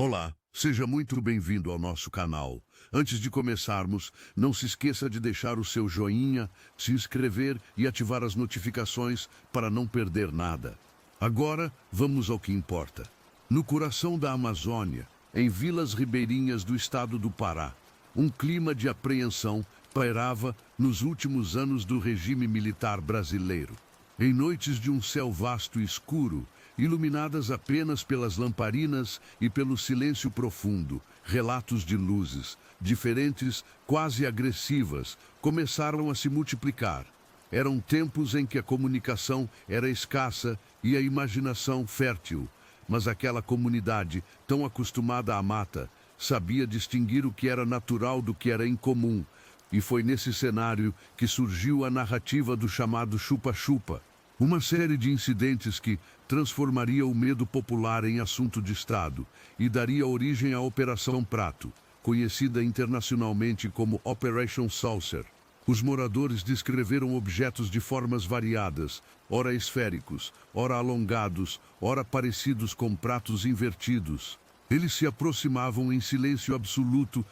Olá, seja muito bem-vindo ao nosso canal. Antes de começarmos, não se esqueça de deixar o seu joinha, se inscrever e ativar as notificações para não perder nada. Agora, vamos ao que importa. No coração da Amazônia, em vilas ribeirinhas do estado do Pará, um clima de apreensão pairava nos últimos anos do regime militar brasileiro. Em noites de um céu vasto e escuro, iluminadas apenas pelas lamparinas e pelo silêncio profundo, relatos de luzes, diferentes, quase agressivas, começaram a se multiplicar. Eram tempos em que a comunicação era escassa e a imaginação fértil, mas aquela comunidade, tão acostumada à mata, sabia distinguir o que era natural do que era incomum, e foi nesse cenário que surgiu a narrativa do chamado chupa-chupa. Uma série de incidentes que transformaria o medo popular em assunto de Estado e daria origem à Operação Prato, conhecida internacionalmente como Operation Saucer. Os moradores descreveram objetos de formas variadas, ora esféricos, ora alongados, ora parecidos com pratos invertidos. Eles se aproximavam em silêncio absoluto,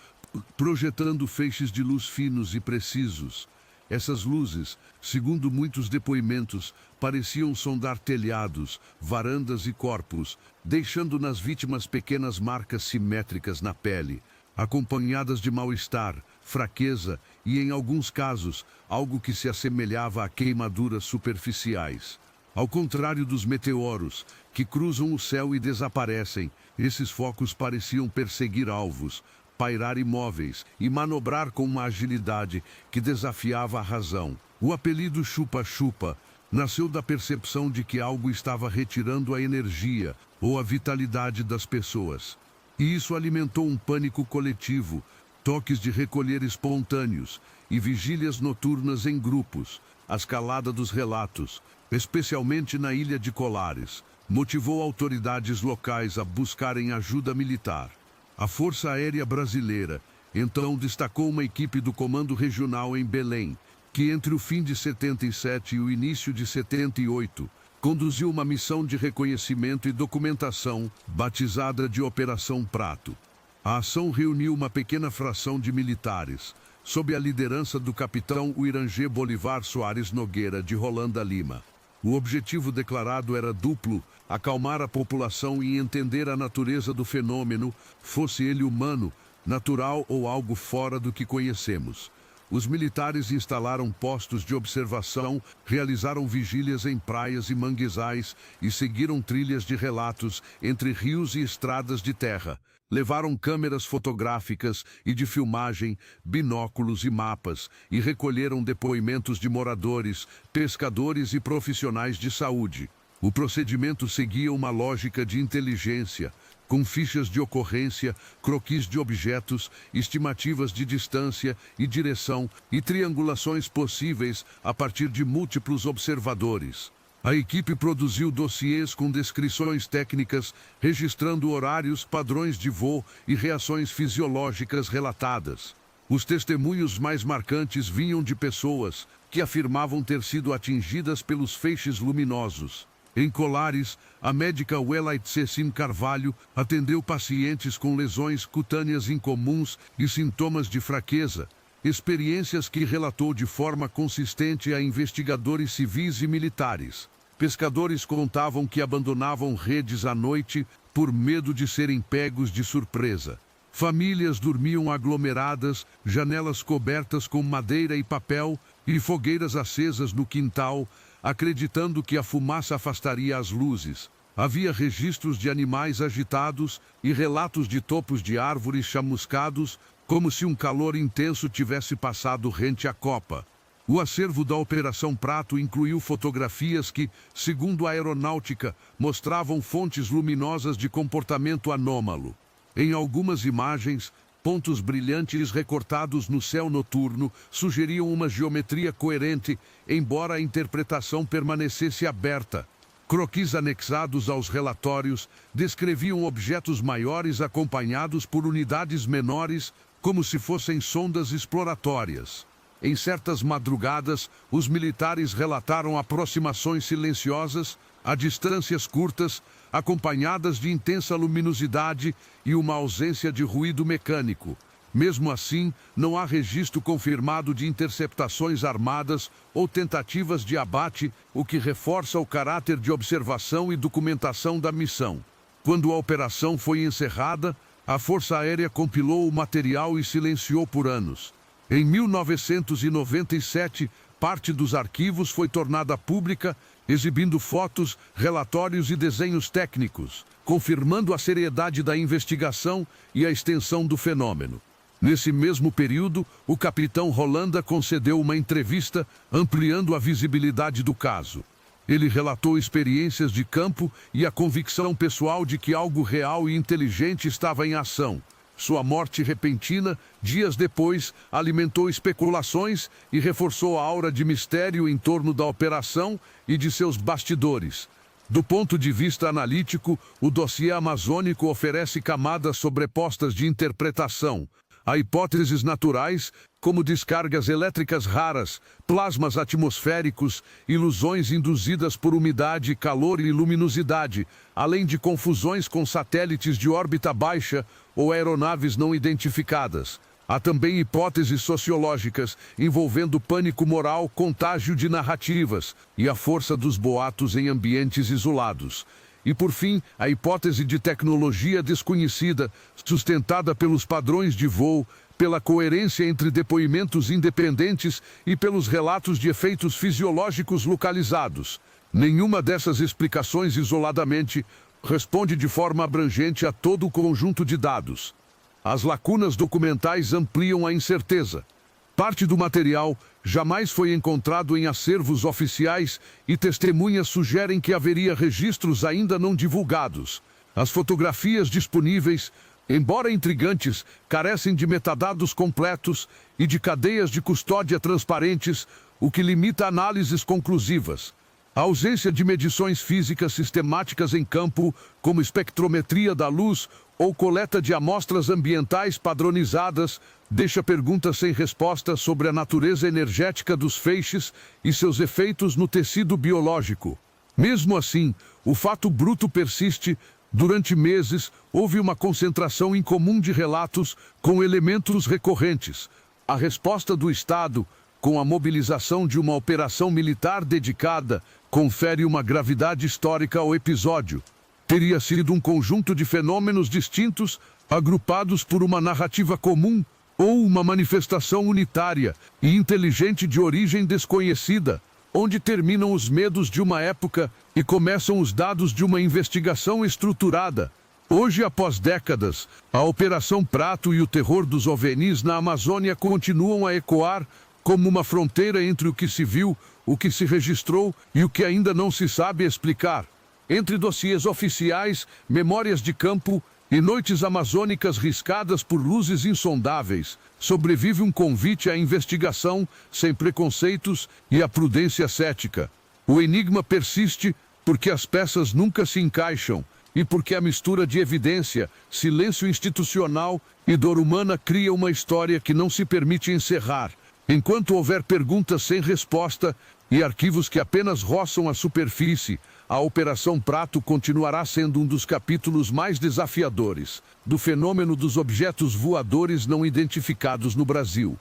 projetando feixes de luz finos e precisos. Essas luzes, segundo muitos depoimentos, pareciam sondar telhados, varandas e corpos, deixando nas vítimas pequenas marcas simétricas na pele, acompanhadas de mal-estar, fraqueza e, em alguns casos, algo que se assemelhava a queimaduras superficiais. Ao contrário dos meteoros, que cruzam o céu e desaparecem, esses focos pareciam perseguir alvos, pairar imóveis e manobrar com uma agilidade que desafiava a razão. O apelido chupa-chupa nasceu da percepção de que algo estava retirando a energia ou a vitalidade das pessoas. E isso alimentou um pânico coletivo, toques de recolher espontâneos e vigílias noturnas em grupos. A escalada dos relatos, especialmente na ilha de Colares, motivou autoridades locais a buscarem ajuda militar. A Força Aérea Brasileira, então, destacou uma equipe do Comando Regional em Belém, que entre o fim de 77 e o início de 78, conduziu uma missão de reconhecimento e documentação, batizada de Operação Prato. A ação reuniu uma pequena fração de militares, sob a liderança do capitão Uirangê Bolivar Soares Nogueira, de Rolanda Lima. O objetivo declarado era duplo: acalmar a população e entender a natureza do fenômeno, fosse ele humano, natural ou algo fora do que conhecemos. Os militares instalaram postos de observação, realizaram vigílias em praias e manguezais e seguiram trilhas de relatos entre rios e estradas de terra. Levaram câmeras fotográficas e de filmagem, binóculos e mapas, e recolheram depoimentos de moradores, pescadores e profissionais de saúde. O procedimento seguia uma lógica de inteligência, com fichas de ocorrência, croquis de objetos, estimativas de distância e direção e triangulações possíveis a partir de múltiplos observadores. A equipe produziu dossiês com descrições técnicas, registrando horários, padrões de voo e reações fisiológicas relatadas. Os testemunhos mais marcantes vinham de pessoas que afirmavam ter sido atingidas pelos feixes luminosos. Em Colares, a médica Welaide Cecim Carvalho atendeu pacientes com lesões cutâneas incomuns e sintomas de fraqueza, experiências que relatou de forma consistente a investigadores civis e militares. Pescadores contavam que abandonavam redes à noite por medo de serem pegos de surpresa. Famílias dormiam aglomeradas, janelas cobertas com madeira e papel e fogueiras acesas no quintal, acreditando que a fumaça afastaria as luzes. Havia registros de animais agitados e relatos de topos de árvores chamuscados, como se um calor intenso tivesse passado rente à copa. O acervo da Operação Prato incluiu fotografias que, segundo a aeronáutica, mostravam fontes luminosas de comportamento anômalo. Em algumas imagens, pontos brilhantes recortados no céu noturno sugeriam uma geometria coerente, embora a interpretação permanecesse aberta. Croquis anexados aos relatórios descreviam objetos maiores acompanhados por unidades menores, como se fossem sondas exploratórias. Em certas madrugadas, os militares relataram aproximações silenciosas, a distâncias curtas, acompanhadas de intensa luminosidade e uma ausência de ruído mecânico. Mesmo assim, não há registro confirmado de interceptações armadas ou tentativas de abate, o que reforça o caráter de observação e documentação da missão. Quando a operação foi encerrada, a Força Aérea compilou o material e silenciou por anos. Em 1997, parte dos arquivos foi tornada pública, exibindo fotos, relatórios e desenhos técnicos, confirmando a seriedade da investigação e a extensão do fenômeno. Nesse mesmo período, o capitão Rolanda concedeu uma entrevista, ampliando a visibilidade do caso. Ele relatou experiências de campo e a convicção pessoal de que algo real e inteligente estava em ação. Sua morte repentina, dias depois, alimentou especulações e reforçou a aura de mistério em torno da operação e de seus bastidores. Do ponto de vista analítico, o dossiê amazônico oferece camadas sobrepostas de interpretação. Há hipóteses naturais, como descargas elétricas raras, plasmas atmosféricos, ilusões induzidas por umidade, calor e luminosidade, além de confusões com satélites de órbita baixa ou aeronaves não identificadas. Há também hipóteses sociológicas envolvendo pânico moral, contágio de narrativas e a força dos boatos em ambientes isolados. E, por fim, a hipótese de tecnologia desconhecida, sustentada pelos padrões de voo, pela coerência entre depoimentos independentes e pelos relatos de efeitos fisiológicos localizados. Nenhuma dessas explicações isoladamente responde de forma abrangente a todo o conjunto de dados. As lacunas documentais ampliam a incerteza. Parte do material jamais foi encontrado em acervos oficiais e testemunhas sugerem que haveria registros ainda não divulgados. As fotografias disponíveis, embora intrigantes, carecem de metadados completos e de cadeias de custódia transparentes, o que limita análises conclusivas. A ausência de medições físicas sistemáticas em campo, como espectrometria da luz ou coleta de amostras ambientais padronizadas, deixa perguntas sem resposta sobre a natureza energética dos feixes e seus efeitos no tecido biológico. Mesmo assim, o fato bruto persiste. Durante meses, houve uma concentração incomum de relatos com elementos recorrentes. A resposta do Estado, com a mobilização de uma operação militar dedicada, confere uma gravidade histórica ao episódio. Teria sido um conjunto de fenômenos distintos, agrupados por uma narrativa comum, ou uma manifestação unitária e inteligente de origem desconhecida, onde terminam os medos de uma época e começam os dados de uma investigação estruturada. Hoje, após décadas, a Operação Prato e o terror dos OVNIs na Amazônia continuam a ecoar como uma fronteira entre o que se viu, o que se registrou e o que ainda não se sabe explicar. Entre dossiês oficiais, memórias de campo e noites amazônicas riscadas por luzes insondáveis, sobrevive um convite à investigação sem preconceitos e à prudência cética. O enigma persiste porque as peças nunca se encaixam e porque a mistura de evidência, silêncio institucional e dor humana cria uma história que não se permite encerrar. Enquanto houver perguntas sem resposta e arquivos que apenas roçam a superfície, a Operação Prato continuará sendo um dos capítulos mais desafiadores do fenômeno dos objetos voadores não identificados no Brasil.